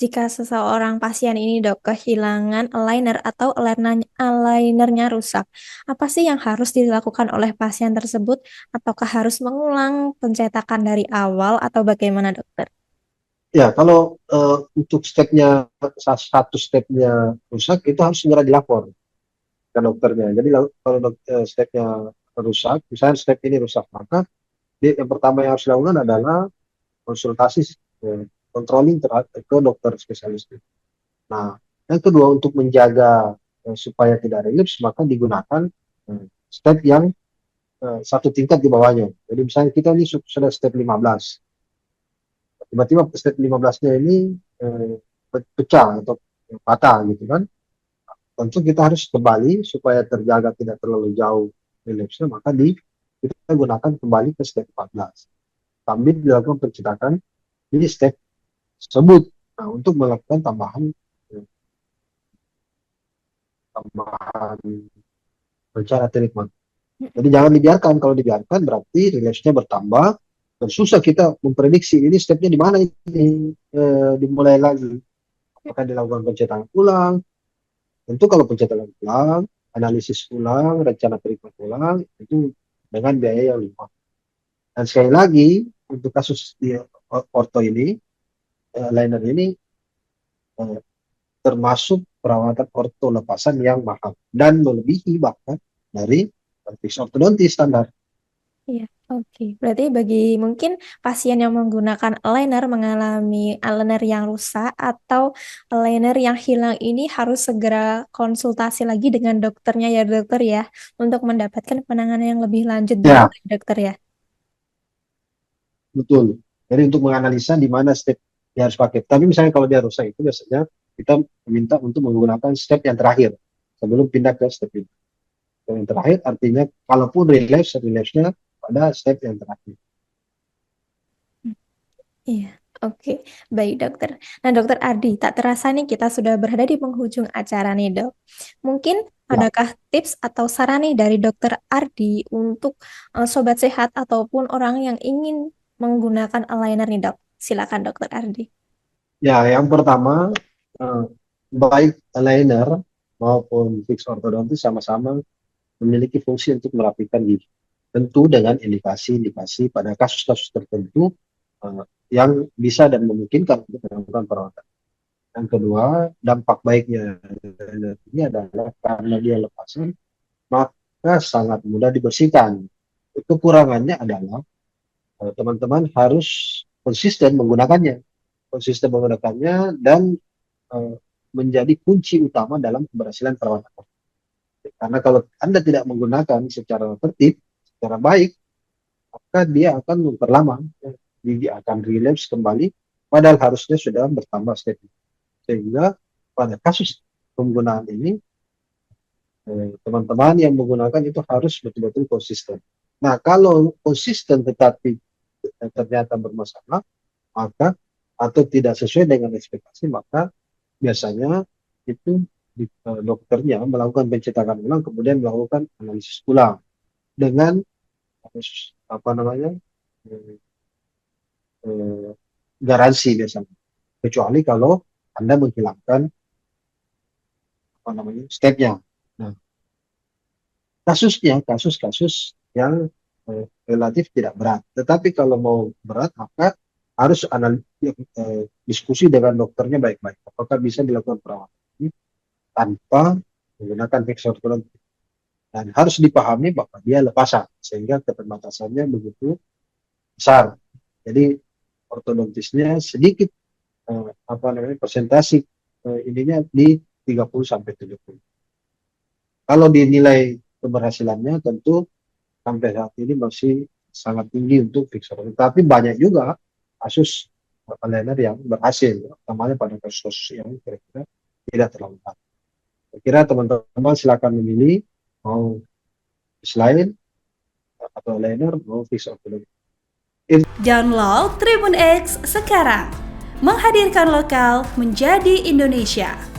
jika seseorang pasien ini Dok, kehilangan aligner atau alignernya rusak, apa sih yang harus dilakukan oleh pasien tersebut? Ataukah harus mengulang pencetakan dari awal atau bagaimana dokter? Ya, kalau untuk stepnya, satu stepnya rusak, itu harus segera dilapor ke dokternya. Jadi kalau stepnya rusak, misalnya step ini rusak, maka yang pertama yang harus dilakukan adalah konsultasi, controlling ke dokter spesialis. Nah, yang kedua untuk menjaga supaya tidak relapse, maka digunakan step yang satu tingkat di bawahnya. Jadi misalnya kita ini sudah step 15, tiba-tiba step 15-nya ini eh, pecah atau patah gitu kan. Tentu kita harus kembali supaya terjaga tidak terlalu jauh relapse-nya, maka kita gunakan kembali ke step 14 sambil dilakukan pencetakan di step tersebut. Nah, untuk melakukan tambahan rencana treatment. Jadi jangan dibiarkan. Kalau dibiarkan berarti relapse-nya bertambah dan susah kita memprediksi ini stepnya di mana ini dimulai lagi. Apakah dilakukan pencetakan ulang? Tentu kalau pencetakan ulang, analisis ulang, rencana treatment ulang, itu dengan biaya yang lebih mahal. Dan sekali lagi, untuk kasus di orto ini, liner ini eh, termasuk perawatan orto lepasan yang mahal dan melebihi bahkan dari fix ortodontis standar. Iya, oke. Berarti bagi mungkin pasien yang menggunakan aligner mengalami aligner yang rusak atau aligner yang hilang ini harus segera konsultasi lagi dengan dokternya ya dokter ya untuk mendapatkan penanganan yang lebih lanjut dulu Ya, ya dokter ya. betul. Jadi untuk menganalisa di mana step yang harus pakai. Tapi misalnya kalau dia rusak itu biasanya kita meminta untuk menggunakan step yang terakhir sebelum pindah ke step ini. Step yang terakhir artinya kalaupun relapse-nya pada step yang terakhir. Iya, oke. Baik dokter. Nah dokter Ardi, tak terasa nih kita sudah berada di penghujung acara nih dok. Mungkin Ya, adakah tips atau saran nih dari dokter Ardi untuk sobat sehat ataupun orang yang ingin menggunakan aligner nih dok? Silakan dokter Ardi. ya yang pertama eh, baik aligner maupun fix ortodontis sama-sama memiliki fungsi untuk merapikan gigi. Tentu dengan indikasi-indikasi pada kasus-kasus tertentu yang bisa dan memungkinkan untuk melakukan perawatan. Yang kedua, dampak baiknya ini adalah karena dia lepasan, maka sangat mudah dibersihkan. Kekurangannya adalah teman-teman harus konsisten menggunakannya, dan eh, menjadi kunci utama dalam keberhasilan perawatan. Karena kalau Anda tidak menggunakan secara tertib, secara baik, maka dia akan memperlama, gigi akan relapse kembali, padahal harusnya sudah bertambah step. Sehingga pada kasus penggunaan ini, teman-teman yang menggunakan itu harus betul-betul konsisten. Nah, kalau konsisten tetapi ternyata bermasalah, maka atau tidak sesuai dengan ekspektasi, maka biasanya itu dokternya melakukan pencetakan ulang, kemudian melakukan analisis ulang dengan apa namanya eh, eh, garansi biasanya. Kecuali kalau Anda menghilangkan apa namanya stepnya. Nah, kasus-kasus yang relatif tidak berat. Tetapi kalau mau berat, maka harus diskusi dengan dokternya baik-baik. Apakah bisa dilakukan perawatan ini tanpa menggunakan hexavalent, dan harus dipahami bahwa dia lepasan sehingga keterbatasannya begitu besar. Jadi ortodontisnya sedikit apa namanya persentase ininya di 30 sampai 70. Kalau dinilai keberhasilannya tentu sampai saat ini masih sangat tinggi untuk fixer. Tapi banyak juga kasus layanan yang berhasil, utamanya pada kasus yang kira-kira tidak terlalu berat. Saya kira teman-teman silakan memilih mau selain atau layanan mau fixer. Download Tribun X sekarang. Menghadirkan lokal menjadi Indonesia.